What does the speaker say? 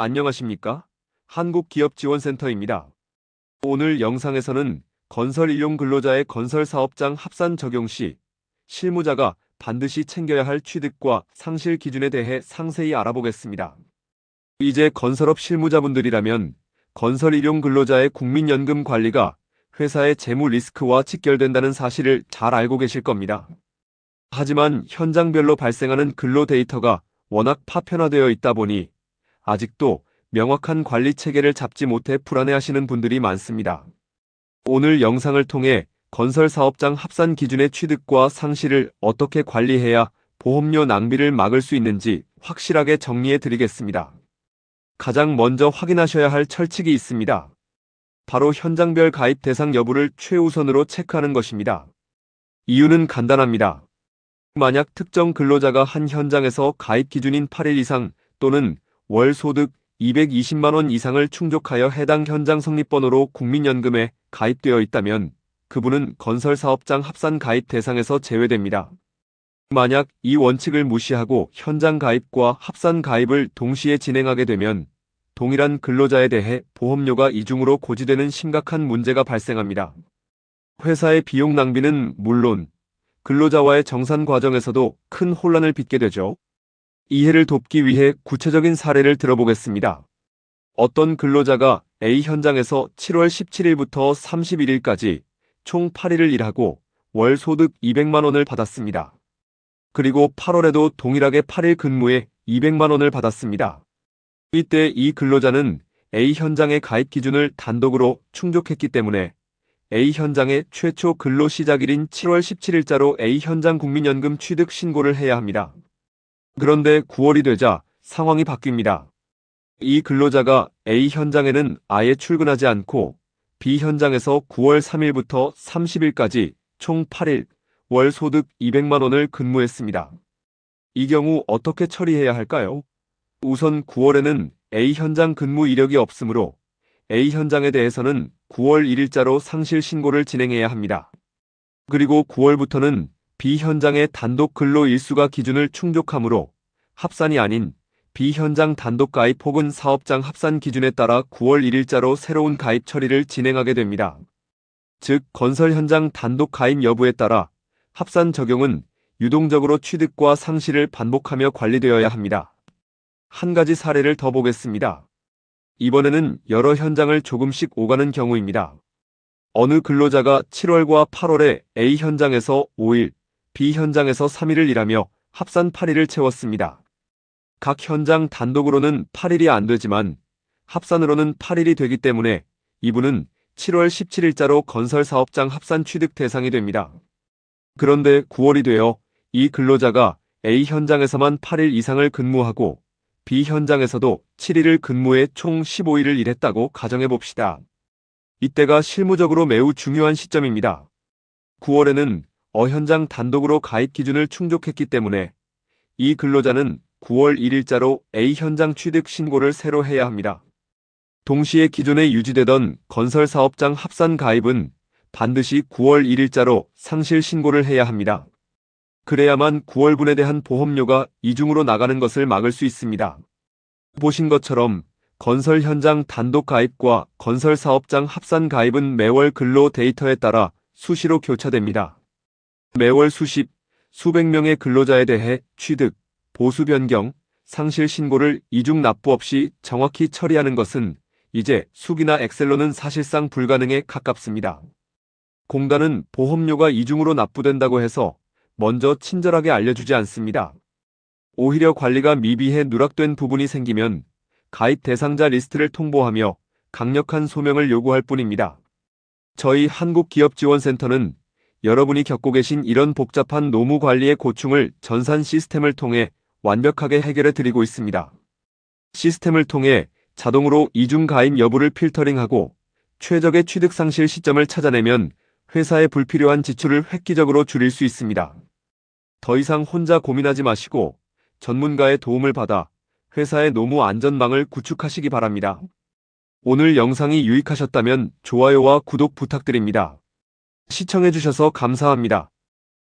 안녕하십니까? 한국기업지원센터입니다. 오늘 영상에서는 건설일용 근로자의 건설사업장 합산 적용 시 실무자가 반드시 챙겨야 할 취득과 상실 기준에 대해 상세히 알아보겠습니다. 이제 건설업 실무자분들이라면 건설일용 근로자의 국민연금 관리가 회사의 재무 리스크와 직결된다는 사실을 잘 알고 계실 겁니다. 하지만 현장별로 발생하는 근로 데이터가 워낙 파편화되어 있다 보니 아직도 명확한 관리 체계를 잡지 못해 불안해하시는 분들이 많습니다. 오늘 영상을 통해 건설사업장 합산 기준의 취득과 상실을 어떻게 관리해야 보험료 낭비를 막을 수 있는지 확실하게 정리해 드리겠습니다. 가장 먼저 확인하셔야 할 철칙이 있습니다. 바로 현장별 가입 대상 여부를 최우선으로 체크하는 것입니다. 이유는 간단합니다. 만약 특정 근로자가 한 현장에서 가입 기준인 8일 이상 또는 월 소득 220만 원 이상을 충족하여 해당 현장 성립번호로 국민연금에 가입되어 있다면 그분은 건설사업장 합산 가입 대상에서 제외됩니다. 만약 이 원칙을 무시하고 현장 가입과 합산 가입을 동시에 진행하게 되면 동일한 근로자에 대해 보험료가 이중으로 고지되는 심각한 문제가 발생합니다. 회사의 비용 낭비는 물론 근로자와의 정산 과정에서도 큰 혼란을 빚게 되죠. 이해를 돕기 위해 구체적인 사례를 들어보겠습니다. 어떤 근로자가 A 현장에서 7월 17일부터 31일까지 총 8일을 일하고 월 소득 200만 원을 받았습니다. 그리고 8월에도 동일하게 8일 근무에 200만 원을 받았습니다. 이때 이 근로자는 A 현장의 가입 기준을 단독으로 충족했기 때문에 A 현장의 최초 근로 시작일인 7월 17일자로 A 현장 국민연금 취득 신고를 해야 합니다. 그런데 9월이 되자 상황이 바뀝니다. 이 근로자가 A 현장에는 아예 출근하지 않고 B 현장에서 9월 3일부터 30일까지 총 8일 월 소득 200만 원을 근무했습니다. 이 경우 어떻게 처리해야 할까요? 우선 9월에는 A 현장 근무 이력이 없으므로 A 현장에 대해서는 9월 1일자로 상실 신고를 진행해야 합니다. 그리고 9월부터는 B 현장의 단독 근로 일수가 기준을 충족하므로 합산이 아닌 B 현장 단독 가입 혹은 사업장 합산 기준에 따라 9월 1일자로 새로운 가입 처리를 진행하게 됩니다. 즉, 건설 현장 단독 가입 여부에 따라 합산 적용은 유동적으로 취득과 상실을 반복하며 관리되어야 합니다. 한 가지 사례를 더 보겠습니다. 이번에는 여러 현장을 조금씩 오가는 경우입니다. 어느 근로자가 7월과 8월에 A 현장에서 5일, B 현장에서 3일을 일하며 합산 8일을 채웠습니다. 각 현장 단독으로는 8일이 안 되지만 합산으로는 8일이 되기 때문에 이분은 7월 17일자로 건설사업장 합산 취득 대상이 됩니다. 그런데 9월이 되어 이 근로자가 A 현장에서만 8일 이상을 근무하고 B 현장에서도 7일을 근무해 총 15일을 일했다고 가정해봅시다. 이때가 실무적으로 매우 중요한 시점입니다. 9월에는 현장 단독으로 가입 기준을 충족했기 때문에 이 근로자는 9월 1일자로 A 현장 취득 신고를 새로 해야 합니다. 동시에 기존에 유지되던 건설사업장 합산 가입은 반드시 9월 1일자로 상실 신고를 해야 합니다. 그래야만 9월분에 대한 보험료가 이중으로 나가는 것을 막을 수 있습니다. 보신 것처럼 건설 현장 단독 가입과 건설 사업장 합산 가입은 매월 근로 데이터에 따라 수시로 교차됩니다. 매월 수백 명의 근로자에 대해 취득, 보수 변경, 상실 신고를 이중 납부 없이 정확히 처리하는 것은 이제 수기나 엑셀로는 사실상 불가능에 가깝습니다. 공단은 보험료가 이중으로 납부된다고 해서 먼저 친절하게 알려주지 않습니다. 오히려 관리가 미비해 누락된 부분이 생기면 가입 대상자 리스트를 통보하며 강력한 소명을 요구할 뿐입니다. 저희 한국기업지원센터는 여러분이 겪고 계신 이런 복잡한 노무 관리의 고충을 전산 시스템을 통해 완벽하게 해결해 드리고 있습니다. 시스템을 통해 자동으로 이중 가입 여부를 필터링하고 최적의 취득 상실 시점을 찾아내면 회사의 불필요한 지출을 획기적으로 줄일 수 있습니다. 더 이상 혼자 고민하지 마시고 전문가의 도움을 받아 회사의 노무 안전망을 구축하시기 바랍니다. 오늘 영상이 유익하셨다면 좋아요와 구독 부탁드립니다. 시청해주셔서 감사합니다.